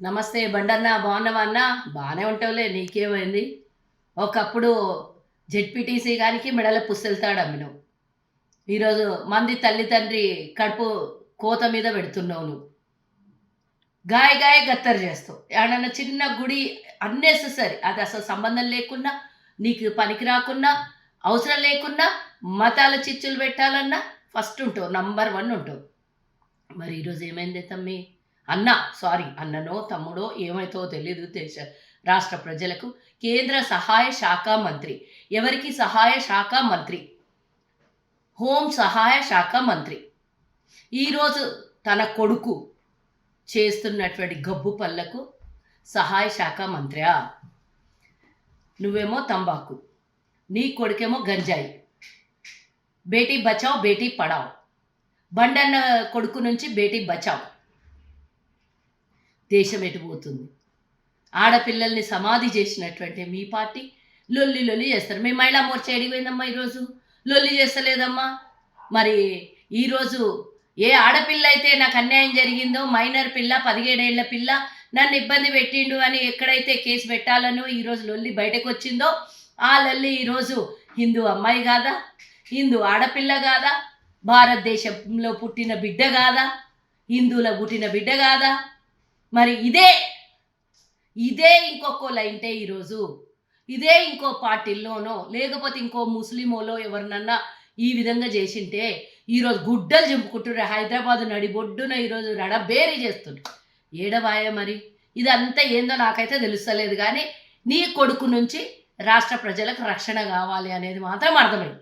నమస్తే బండన్న, బాగున్నావా అన్న? బాగానే ఉంటావులే, నీకేమైంది? ఒకప్పుడు జెడ్పీటీసీ గానికి మెడల పుస్తెళ్తాడు అమ్మినావు. ఈరోజు మంది తల్లి తండ్రి కడుపు కోత మీద పెడుతున్నావు నువ్వు. గాయ గాయ గత్తర్ చేస్తావు. ఏడన్నా చిన్న గుడి అన్నెసెసరీ అది అసలు సంబంధం లేకున్నా, నీకు పనికి రాకున్నా, అవసరం లేకున్నా, మతాల చిచ్చులు పెట్టాలన్నా ఫస్ట్ ఉంటావు, నంబర్ 1 ఉంటావు. మరి ఈరోజు ఏమైంది తమ్మి? అన్న, సారీ అన్ననో తమ్ముడో ఏమైతో తెలీదు, రాష్ట్ర ప్రజలకు కేంద్ర సహాయ శాఖ మంత్రి. ఎవరికి సహాయ శాఖ మంత్రి? హోం సహాయ శాఖ మంత్రి. ఈరోజు తన కొడుకు చేస్తున్నటువంటి గబ్బు పళ్ళకు సహాయ శాఖ మంత్రియా? నువ్వేమో తంబాకు, నీ కొడుకేమో గంజాయి. బేటీ బచావ్ బేటీ పడావ్. బండన్న కొడుకు నుంచి బేటీ బచావ్. దేశం ఎటుపోతుంది? ఆడపిల్లల్ని సమాధి చేసినటువంటి మీ పార్టీ లొల్లి లొల్లి చేస్తారు. మీ మహిళా మోర్చా ఎడిపోయిందమ్మా? ఈరోజు లొల్లి చేస్తలేదమ్మా. మరి ఈరోజు ఏ ఆడపిల్ల అయితే నాకు అన్యాయం జరిగిందో, మైనర్ పిల్ల, 17 ఏళ్ల పిల్ల నన్ను ఇబ్బంది పెట్టిండు అని ఎక్కడైతే కేసు పెట్టాలనో ఈరోజు లొల్లి బయటకు వచ్చిందో, ఆ లొల్లి ఈరోజు హిందూ అమ్మాయి కాదా? హిందూ ఆడపిల్ల కాదా? భారతదేశంలో పుట్టిన బిడ్డ కాదా? హిందువుల పుట్టిన బిడ్డ కాదా? మరి ఇదే ఇంకొక లైంటే ఈరోజు ఇదే ఇంకో పార్టీల్లోనో లేకపోతే ఇంకో ముస్లిమోలో ఎవరినన్నా ఈ విధంగా చేసింటే ఈరోజు గుడ్డలు చింపుకుంటున్నారు. హైదరాబాద్ నడిబొడ్డున ఈరోజు రడబేరీ చేస్తుండ్రు. ఏడవాయ మరి ఇదంతా ఏందో నాకైతే తెలుస్తలేదు. కానీ నీ కొడుకు నుంచి రాష్ట్ర ప్రజలకు రక్షణ కావాలి అనేది మాత్రం అర్థమైంది.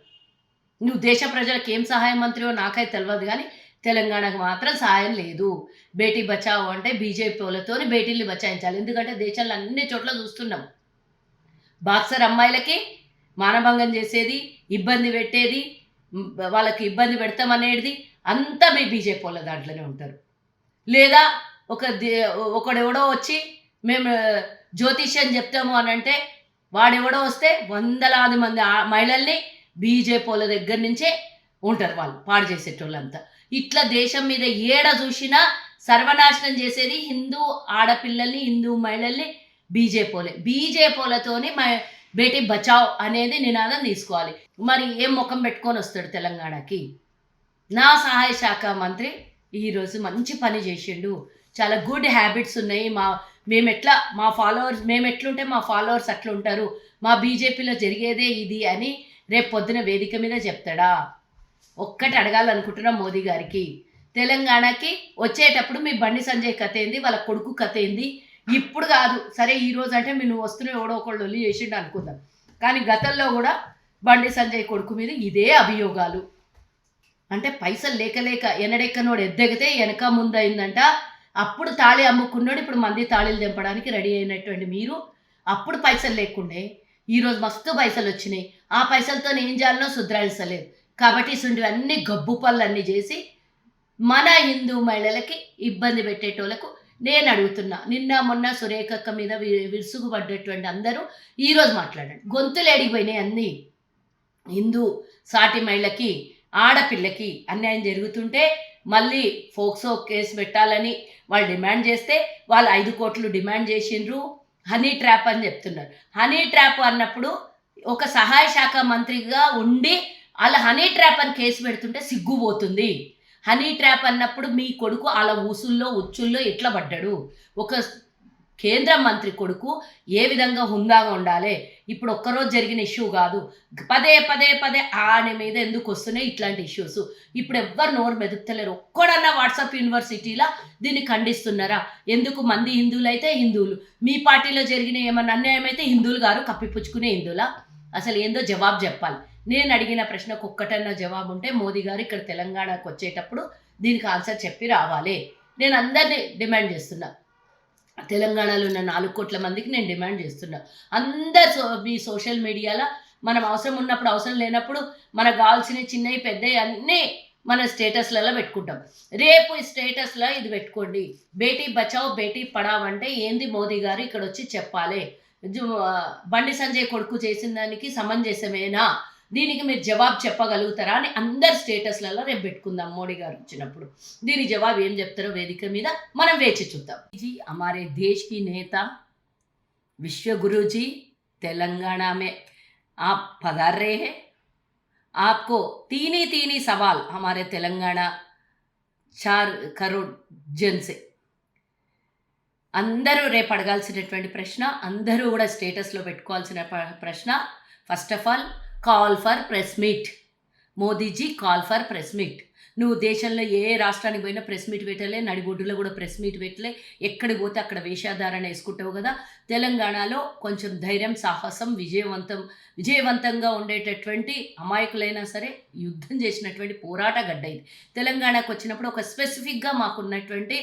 నువ్వు దేశ ప్రజలకు ఏం సహాయ మంత్రియో నాకైతే తెలియదు, కానీ తెలంగాణకు మాత్రం సాయం లేదు. బేటీ బచావో అంటే బీజేపీ వాళ్ళతోని బేటీల్ని బచాయించాలి. ఎందుకంటే దేశంలో అన్ని చోట్ల చూస్తున్నాం, బాక్సర్ అమ్మాయిలకి మానభంగం చేసేది, ఇబ్బంది పెట్టేది, వాళ్ళకి ఇబ్బంది పెడతామనేది అంతా మీ బీజేపీ వాళ్ళ దాంట్లోనే ఉంటారు. లేదా ఒకడెవడో వచ్చి మేము జ్యోతిష్యం చెప్తాము అని అంటే వాడెవడో వస్తే వందలాది మంది మహిళల్ని బీజేపీ వాళ్ళ దగ్గర నుంచే ఉంటారు వాళ్ళు పాడు చేసేటోళ్ళంతా. ఇట్లా దేశం మీద ఏడ చూసినా సర్వనాశనం చేసేది హిందూ ఆడపిల్లల్ని, హిందూ మహిళల్ని బీజేపీలతోని బేటీ బచావ్ అనేది నినాదం తీసుకోవాలి. మరి ఏం ముఖం పెట్టుకొని వస్తాడు తెలంగాణకి? నా సహాయ శాఖ మంత్రి ఈరోజు మంచి పని చేసిండు. చాలా గుడ్ హ్యాబిట్స్ ఉన్నాయి. మేము ఎట్లుంటే మా ఫాలోవర్స్ అట్లా ఉంటారు, మా బీజేపీలో జరిగేదే ఇది అని రేపు పొద్దున వేదిక మీద చెప్తాడా? ఒక్కటి అడగాలనుకుంటున్నా మోదీ గారికి. తెలంగాణకి వచ్చేటప్పుడు మీ బండి సంజయ్ కథ ఏంది, వాళ్ళ కొడుకు కథ ఏంది? ఇప్పుడు కాదు సరే, ఈరోజు అంటే నువ్వు వస్తున్న ఎవడో ఒకళ్ళు ఒళ్ళు చేసిండు అనుకుందాం, కానీ గతంలో కూడా బండి సంజయ్ కొడుకు మీద ఇదే అభియోగాలు. అంటే పైసలు లేక ఎనడెక్కనోడు ఎద్దగితే వెనక ముందు అయిందంట. అప్పుడు తాళి అమ్ముకున్నాడు, ఇప్పుడు మంది తాళీలు దింపడానికి రెడీ అయినటువంటి మీరు అప్పుడు పైసలు లేకుండే ఈరోజు మస్తు పైసలు వచ్చినాయి. ఆ పైసలతో ఏం చేయాలనో సుధరాల్సలేదు. కాబట్టి ఇసుంటివన్నీ గబ్బు పళ్ళన్నీ చేసి మన హిందూ మహిళలకి ఇబ్బంది పెట్టేటోళ్ళకు నేను అడుగుతున్నా. నిన్న మొన్న సురేఖక్క మీద విరుసుగుపడ్డటువంటి అందరూ ఈరోజు మాట్లాడండి. గొంతులు ఎడిగిపోయినాయి అన్నీ. హిందూ సాటి మహిళకి, ఆడపిల్లకి అన్యాయం జరుగుతుంటే మళ్ళీ ఫోక్సో కేసు పెట్టాలని వాళ్ళు డిమాండ్ చేస్తే వాళ్ళు 5 కోట్లు డిమాండ్ చేసిండ్రు. హనీ ట్రాప్ అని చెప్తున్నారు. హనీ ట్రాప్ అన్నప్పుడు ఒక సహాయ శాఖ మంత్రిగా ఉండి అలా హనీ ట్రాప్ అని కేసు పెడుతుంటే సిగ్గుపోతుంది. హనీ ట్రాప్ అన్నప్పుడు మీ కొడుకు అలా ఊసుల్లో ఉచ్చుల్లో ఎట్లా పడ్డాడు? ఒక కేంద్ర మంత్రి కొడుకు ఏ విధంగా హుందాగా ఉండాలి? ఇప్పుడు ఒక్కరోజు జరిగిన ఇష్యూ కాదు, పదే పదే పదే ఆయన మీద ఎందుకు వస్తున్నాయి ఇట్లాంటి ఇష్యూస్? ఇప్పుడు ఎవ్వరు నోరు మెదుపుతలేరు. ఒక్కడన్నా వాట్సాప్ యూనివర్సిటీలో దీన్ని ఖండిస్తున్నారా? ఎందుకు మంది హిందువులు అయితే హిందువులు, మీ పార్టీలో జరిగిన ఏమన్నా అన్యాయం అయితే హిందువులు గారు కప్పిపుచ్చుకునే హిందువులా? అసలు ఏందో జవాబు చెప్పాలి. నేను అడిగిన ప్రశ్నకు ఒక్కటన్నా జవాబు ఉంటే మోదీ గారు ఇక్కడ తెలంగాణకు వచ్చేటప్పుడు దీనికి ఆన్సర్ చెప్పి రావాలి. నేను అందరినీ డిమాండ్ చేస్తున్నా, తెలంగాణలో ఉన్న 4 కోట్ల మందికి నేను డిమాండ్ చేస్తున్నా. అందరు మీ సోషల్ మీడియాలో మనం అవసరం ఉన్నప్పుడు, అవసరం లేనప్పుడు మనకు కావాల్సిన చిన్నవి పెద్దవి అన్నీ మన స్టేటస్లలో పెట్టుకుంటాం. రేపు ఈ స్టేటస్లో ఇది పెట్టుకోండి, బేటీ బచావ్ బేటీ పడావ్ అంటే ఏంది మోదీ గారు ఇక్కడ వచ్చి చెప్పాలి. బండి సంజయ్ కొడుకు చేసిన దానికి సమంజసమేనా? దీనికి మీరు జవాబు చెప్పగలుగుతారా అని అందరు స్టేటస్లలో రేపు పెట్టుకుందాం మోడీ గారు వచ్చినప్పుడు. దీని జవాబు ఏం చెప్తారో వేదిక మీద మనం వేచి చూద్దాం. जी हमारे देश की नेता विश्व गुरु जी तेलंगाना में आप पधार रहे हैं. आपको तीन ही सवाल हमारे तेलंगाना 4 करोड़ जन से అందరూ రేపు అడగాల్సినటువంటి ప్రశ్న, అందరూ కూడా స్టేటస్లో పెట్టుకోవాల్సిన ప్రశ్న. First of all call for press meet. Modiji call for press meet. నువ్వు దేశంలో ఏ రాష్ట్రానికి పోయినా ప్రెస్ మీట్ పెట్టలే, నడిబొడ్డులో కూడా ప్రెస్ మీట్ పెట్టలే, ఎక్కడికి పోతే అక్కడ వేషాధారణ వేసుకుంటావు కదా. తెలంగాణలో కొంచెం ధైర్యం, సాహసం, విజయవంతంగా ఉండేటటువంటి అమాయకులైనా సరే యుద్ధం చేసినటువంటి పోరాట గడ్డ ఇది. తెలంగాణకు వచ్చినప్పుడు ఒక స్పెసిఫిక్గా మాకున్నటువంటి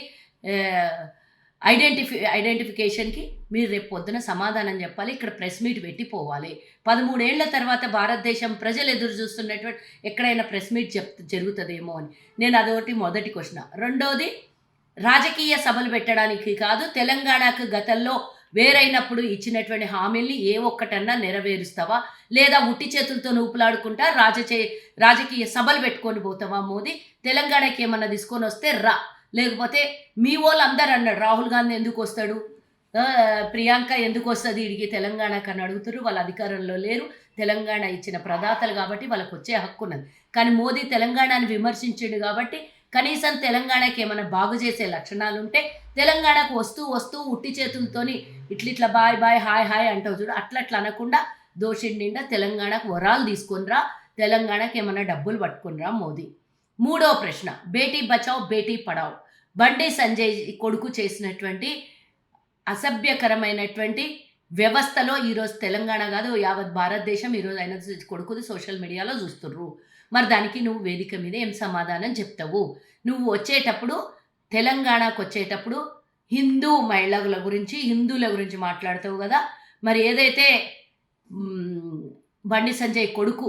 ఐడెంటిఫికేషన్కి మీరు రేపు పొద్దున సమాధానం చెప్పాలి. ఇక్కడ ప్రెస్ మీట్ పెట్టి పోవాలి. 13 ఏళ్ల తర్వాత భారతదేశం ప్రజలు ఎదురు చూస్తున్నటువంటి ఎక్కడైనా ప్రెస్ మీట్ జరుగుతుందేమో అని. నేను అదొకటి మొదటి క్వశ్చన్. రెండోది, రాజకీయ సభలు పెట్టడానికి కాదు, తెలంగాణకు గతంలో వేరైనప్పుడు ఇచ్చినటువంటి హామీల్ని ఏ ఒక్కటన్నా నెరవేరుస్తావా, లేదా ఉట్టి చేతులతో ఊపులాడుకుంటా రాజకీయ సభలు పెట్టుకొని పోతావా మోదీ? తెలంగాణకి ఏమన్నా తీసుకొని వస్తే రా, లేకపోతే మీ వాళ్ళు అందరు అన్నాడు రాహుల్ గాంధీ ఎందుకు వస్తాడు, ప్రియాంక ఎందుకు వస్తుంది ఇడికి తెలంగాణకు అని అడుగుతారు. వాళ్ళ అధికారంలో లేరు, తెలంగాణ ఇచ్చిన ప్రదాతలు కాబట్టి వాళ్ళకు వచ్చే హక్కు ఉన్నది. కానీ మోదీ తెలంగాణని విమర్శించాడు కాబట్టి కనీసం తెలంగాణకి ఏమైనా బాగు చేసే లక్షణాలు ఉంటే తెలంగాణకు వస్తూ ఉట్టి చేతులతోని ఇట్లిట్లా బాయ్ బాయ్ హాయ్ హాయ్ అంటావు చూడు, అట్లా అనకుండా దోషిని నిండా తెలంగాణకు వరాలు తీసుకునిరా, తెలంగాణకి ఏమైనా డబ్బులు పట్టుకునిరా మోదీ. మూడో ప్రశ్న, బేటీ బచావ్ బేటీ పడావ్. బండి సంజయ్ కొడుకు చేసినటువంటి అసభ్యకరమైనటువంటి వ్యవస్థలో ఈరోజు తెలంగాణ కాదు యావత్ భారతదేశం ఈరోజు ఆయన కొడుకుది సోషల్ మీడియాలో చూస్తుర్రు. మరి దానికి నువ్వు వేదిక మీద ఏం సమాధానం చెప్తావు? నువ్వు వచ్చేటప్పుడు తెలంగాణకు వచ్చేటప్పుడు హిందూ మహిళల గురించి హిందువుల గురించి మాట్లాడతావు కదా. మరి ఏదైతే బండి సంజయ్ కొడుకు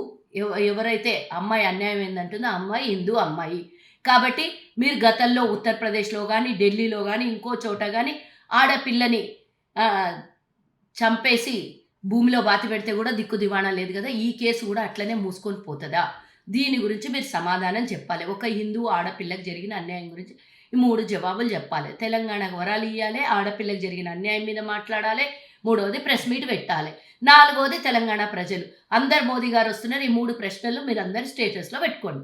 ఎవరైతే అమ్మాయి అన్యాయం ఏందంటుందో అమ్మాయి హిందూ అమ్మాయి కాబట్టి మీరు గతంలో ఉత్తరప్రదేశ్లో కానీ ఢిల్లీలో కానీ ఇంకో చోట కానీ ఆడపిల్లని చంపేసి భూమిలో బాతి పెడితే కూడా దిక్కు దివాణా లేదు కదా. ఈ కేసు కూడా అట్లనే మూసుకొని పోతుందా? దీని గురించి మీరు సమాధానం చెప్పాలి. ఒక హిందూ ఆడపిల్లకు జరిగిన అన్యాయం గురించి ఈ 3 జవాబులు చెప్పాలి. తెలంగాణకు వరాలు ఇవ్వాలి, ఆడపిల్లకు జరిగిన అన్యాయం మీద మాట్లాడాలి, 3వది ప్రెస్ మీట్ పెట్టాలి, 4వది తెలంగాణ ప్రజలు అందరు మోదీ గారు వస్తున్నారు. ఈ 3 ప్రశ్నలు మీరు అందరు స్టేటస్లో పెట్టుకోండి.